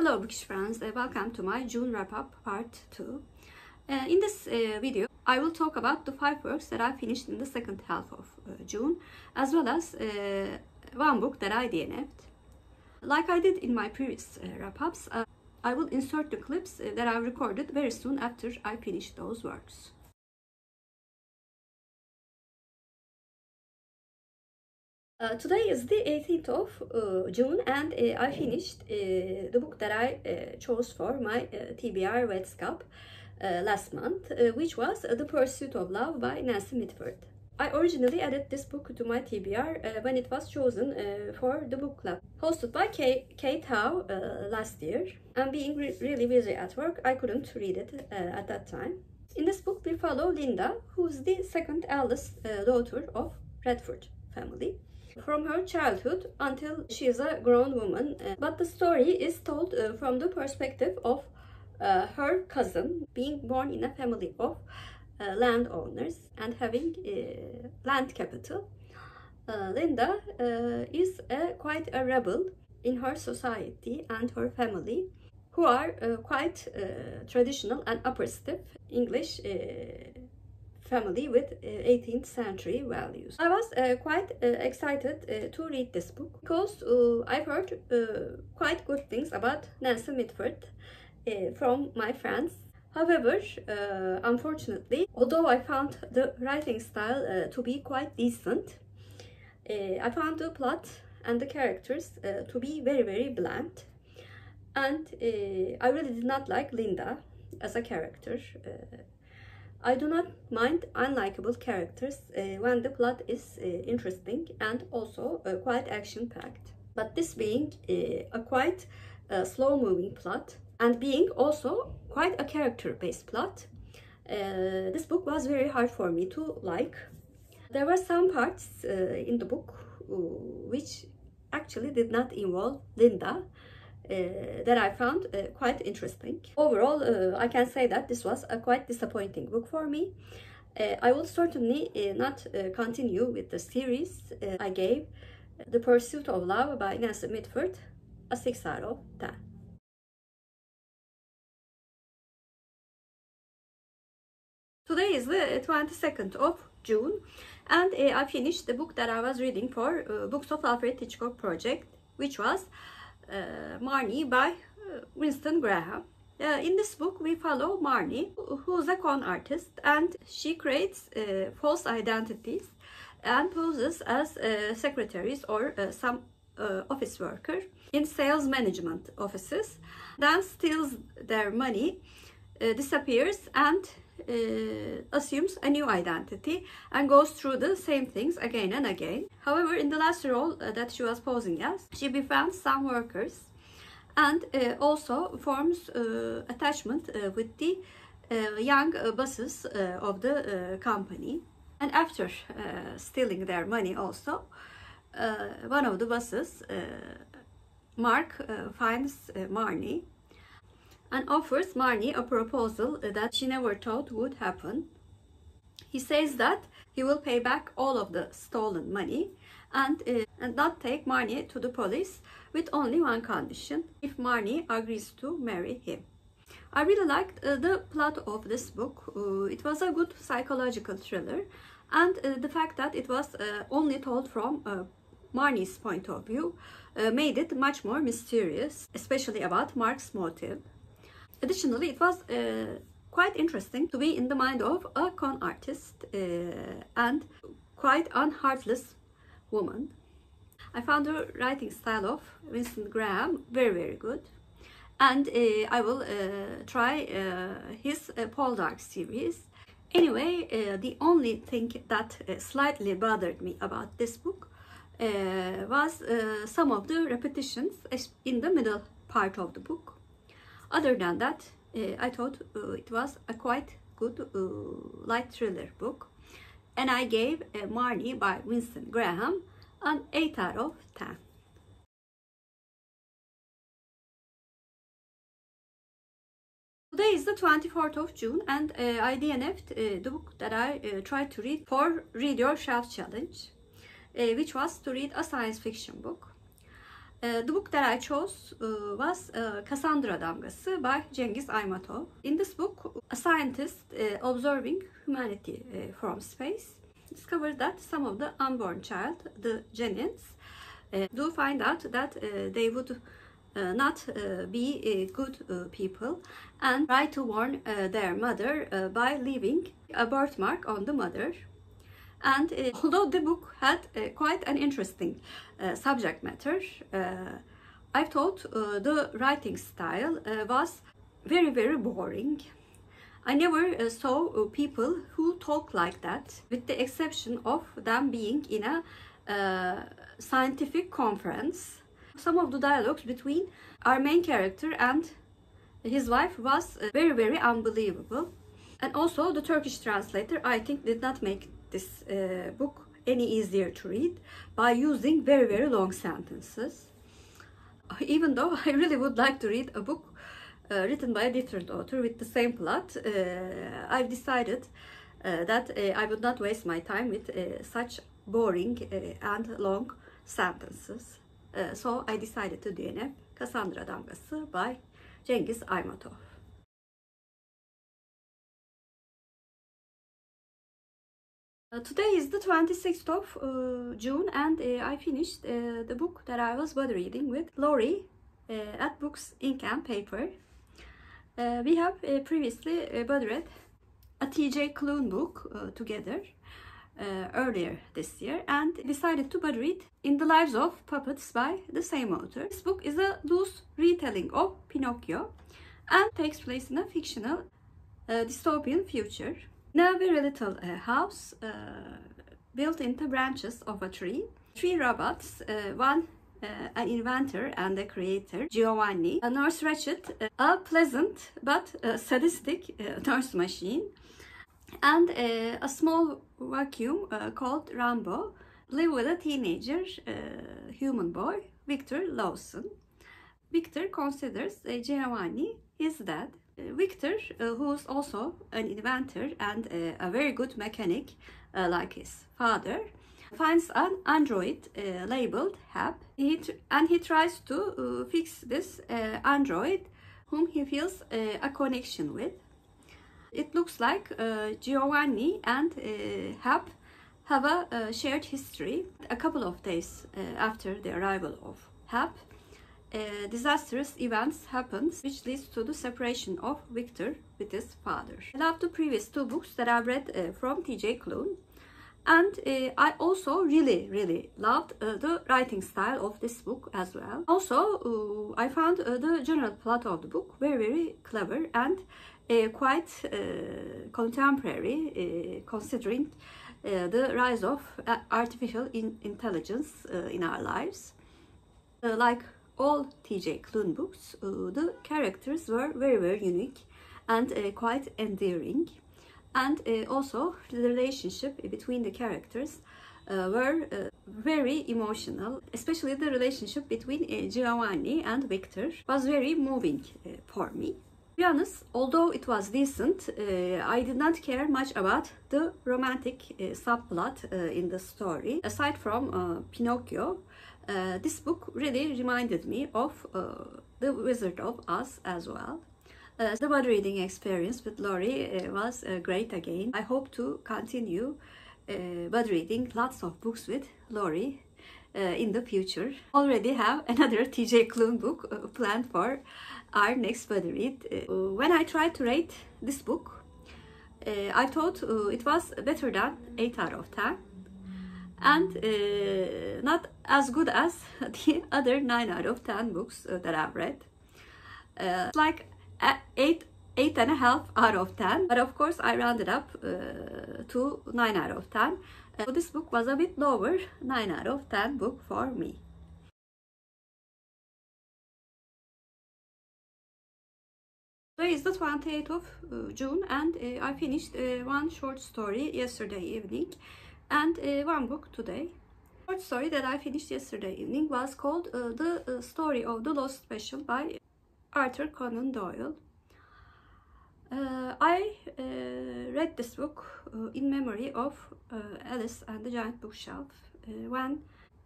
Hello Bookish friends, welcome to my June wrap-up part 2. In this video, I will talk about the 5 works that I finished in the second half of June, as well as one book that I DNF'd. Like I did in my previous wrap-ups, I will insert the clips that I recorded very soon after I finish those works. Today is the 18th of June and I finished the book that I chose for my TBR Weds Cup last month, which was The Pursuit of Love by Nancy Mitford. I originally added this book to my TBR when it was chosen for the book club hosted by Kate Howe last year, and being really busy at work, I couldn't read it at that time. In this book, we follow Linda, who is the second eldest daughter of Redford family, from her childhood until she is a grown woman, but the story is told from the perspective of her cousin, being born in a family of landowners and having land capital. Linda is quite a rebel in her society and her family, who are quite traditional and oppressive English family with 18th century values. I was quite excited to read this book because I've heard quite good things about Nancy Mitford from my friends. However, unfortunately, although I found the writing style to be quite decent, I found the plot and the characters to be very bland, and I really did not like Linda as a character. I do not mind unlikable characters when the plot is interesting and also quite action-packed. But this being a quite slow-moving plot and being also quite a character-based plot, this book was very hard for me to like. There were some parts in the book which actually did not involve Linda, that I found quite interesting. Overall, I can say that this was a quite disappointing book for me. I will certainly not continue with the series. I gave The Pursuit of Love by Nancy Mitford a 6 out of 10. Today is the 22nd of June and I finished the book that I was reading for Books of Alfred Hitchcock project, which was Marnie by Winston Graham. In this book, we follow Marnie, who is a con artist, and she creates false identities and poses as secretaries or some office worker in sales management offices, then steals their money, disappears, and assumes a new identity and goes through the same things again and again. However, in the last role that she was posing as, she befriends some workers and also forms attachment with the young bosses of the company. And after stealing their money also, one of the bosses, Mark, finds Marnie and offers Marnie a proposal that she never thought would happen. He says that he will pay back all of the stolen money and not take Marnie to the police, with only one condition: if Marnie agrees to marry him. I really liked the plot of this book. It was a good psychological thriller, and the fact that it was only told from Marnie's point of view made it much more mysterious, especially about Mark's motive. Additionally, it was quite interesting to be in the mind of a con artist and quite unheartless woman. I found the writing style of Winston Graham very good, and I will try his Poldark series. Anyway, the only thing that slightly bothered me about this book was some of the repetitions in the middle part of the book. Other than that, I thought it was a quite good light thriller book, and I gave Marnie by Winston Graham an 8 out of 10. Today is the 24th of June and I DNF'd the book that I tried to read for Read Your Shelf Challenge, which was to read a science fiction book. The book that I chose was Kassandra Damgası by Cengiz Aymatov. In this book, a scientist observing humanity from space discovered that some of the unborn child, the genins, do find out that they would not be good people and try to warn their mother by leaving a birthmark on the mother. And although the book had quite an interesting subject matter, I thought the writing style was very, very boring. I never saw people who talk like that, with the exception of them being in a scientific conference. Some of the dialogues between our main character and his wife was very, very unbelievable. And also the Turkish translator, I think, did not make this book any easier to read by using very, very long sentences. Even though I really would like to read a book written by a different author with the same plot, I've decided that I would not waste my time with such boring and long sentences. So I decided to DNF Kassandra Damgası by Cengiz Aymatov. Today is the 26th of June, and I finished the book that I was bud reading with Laurie at Books, Ink and Paper. We have previously bud read a T.J. Klune book together earlier this year, and decided to bud read In the Lives of Puppets by the same author. This book is a loose retelling of Pinocchio and takes place in a fictional dystopian future. In a very little house built into branches of a tree, three robots, one an inventor and a creator, Giovanni, a nurse Ratchet, a pleasant but sadistic nurse machine, and a small vacuum called Rambo, live with a teenager human boy, Victor Lawson. Victor considers Giovanni his dad. Victor, who's also an inventor and a very good mechanic like his father, finds an android labeled Hap, and he tries to fix this android whom he feels a connection with. It looks like Giovanni and Hap have a shared history. A couple of days after the arrival of Hap, disastrous events happen which leads to the separation of Victor with his father. I love the previous two books that I read from T.J. Klune, and I also really loved the writing style of this book as well. Also, I found the general plot of the book very clever and quite contemporary, considering the rise of artificial intelligence in our lives. Like all T.J. Klune books, the characters were very unique and quite endearing, and also the relationship between the characters were very emotional. Especially the relationship between Giovanni and Victor was very moving for me. To be honest, although it was decent, I did not care much about the romantic subplot in the story. Aside from Pinocchio, this book really reminded me of The Wizard of Oz as well. The bud reading experience with Laurie was great again. I hope to continue bud reading lots of books with Laurie in the future. Already have another T.J. Klune book planned for our next bud read. When I tried to rate this book, I thought it was better than 8 out of 10. And not as good as the other 9 out of 10 books that I've read. Like 8.5 out of 10, but of course I rounded up to 9 out of 10. So this book was a bit lower, 9 out of 10 book for me. Today is the 28th of June, and I finished one short story yesterday evening and one book today. The short story that I finished yesterday evening was called The Story of the Lost Special by Arthur Conan Doyle. I read this book in memory of Alice and the Giant Bookshelf when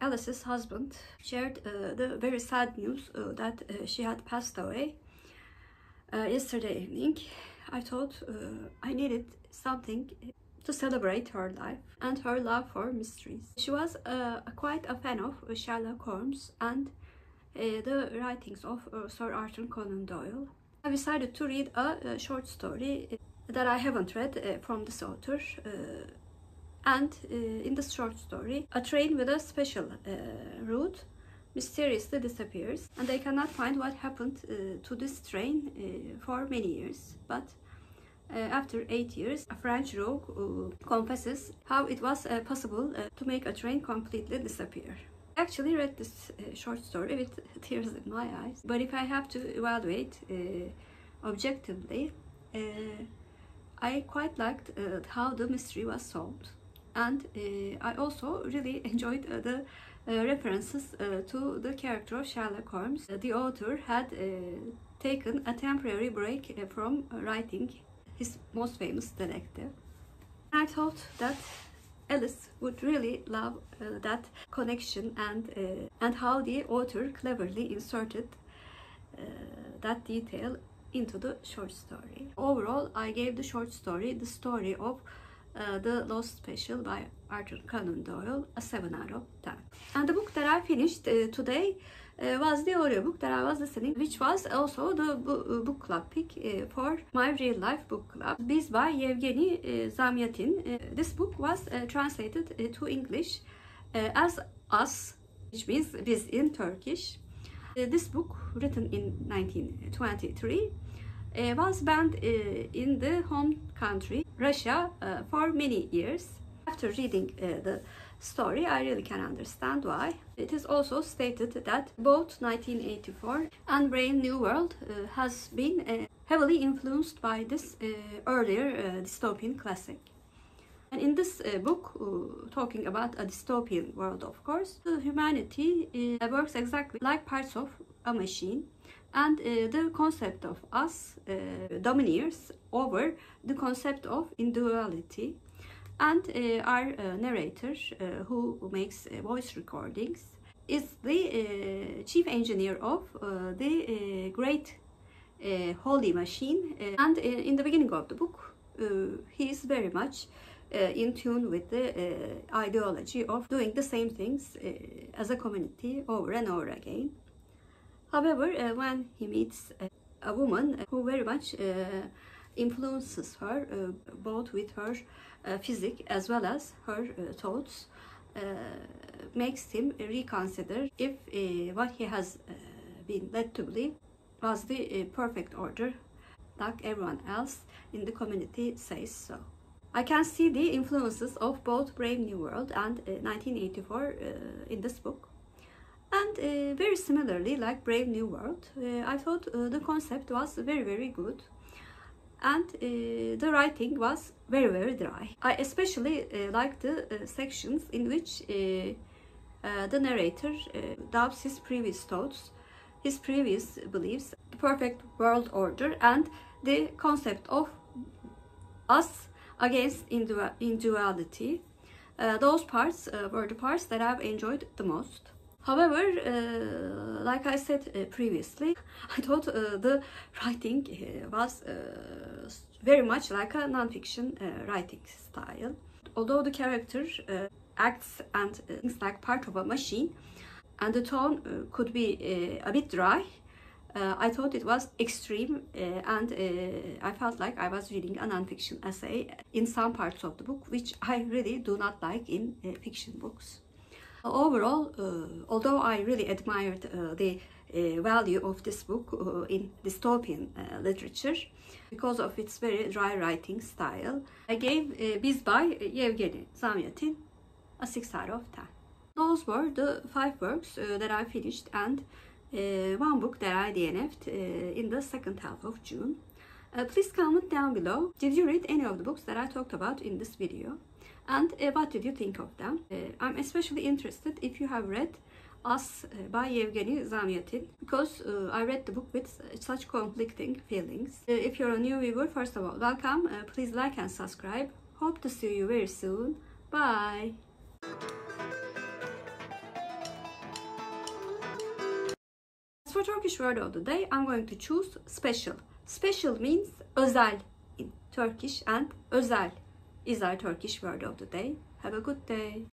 Alice's husband shared the very sad news that she had passed away yesterday evening. I thought I needed something to celebrate her life and her love for mysteries. She was quite a fan of Sherlock Holmes and the writings of Sir Arthur Conan Doyle. I decided to read a short story that I haven't read from this author. And in this short story, a train with a special route mysteriously disappears, and they cannot find what happened to this train for many years. But after 8 years, a French rogue confesses how it was possible to make a train completely disappear. I actually read this short story with tears in my eyes, but if I have to evaluate objectively, I quite liked how the mystery was solved. And I also really enjoyed the references to the character of Sherlock Holmes. The author had taken a temporary break from writing his most famous detective. I thought that Alice would really love that connection and how the author cleverly inserted that detail into the short story. Overall, I gave the short story, the story of The Lost Special by Arthur Conan Doyle, a 7 out of 10. And the book that I finished today was the audiobook that I was listening, which was also the book club pick for my real life book club. Biz by Yevgeny Zamyatin. This book was translated to English as Us, which means biz in Turkish. This book, written in 1923, was banned in the home country, Russia, for many years. After reading the story, I really can understand why. It is also stated that both 1984 and Brave New World has been heavily influenced by this earlier dystopian classic. And in this book, talking about a dystopian world, of course, humanity works exactly like parts of a machine. And the concept of us domineers over the concept of individuality. And our narrator, who makes voice recordings, is the chief engineer of the great holy machine. And in the beginning of the book, he is very much in tune with the ideology of doing the same things as a community over and over again. However, when he meets a woman who very much influences her, both with her physique as well as her thoughts, makes him reconsider if what he has been led to believe was the perfect order, like everyone else in the community says so. I can see the influences of both Brave New World and 1984 in this book. And very similarly, like Brave New World, I thought the concept was very, very good. And the writing was very, very dry. I especially liked the sections in which the narrator doubts his previous thoughts, his previous beliefs, the perfect world order, and the concept of us against individuality. Those parts were the parts that I've enjoyed the most. However, like I said previously, I thought the writing was very much like a non-fiction writing style. Although the character acts and thinks like part of a machine, and the tone could be a bit dry, I thought it was extreme, and I felt like I was reading a non-fiction essay in some parts of the book, which I really do not like in fiction books. Overall, although I really admired the value of this book in dystopian literature because of its very dry writing style, I gave Biz by Yevgeny Zamyatin a 6 out of 10. Those were the 5 works that I finished and 1 book that I DNF'd in the second half of June. Please comment down below, did you read any of the books that I talked about in this video? And what did you think of them? I'm especially interested if you have read Us by Yevgeny Zamyatin, because I read the book with such conflicting feelings. If you're a new viewer, first of all, welcome. Please like and subscribe. Hope to see you very soon. Bye! for Turkish word of the day, I'm going to choose special. Special means özel in Turkish, and özel is our Turkish word of the day. Have a good day.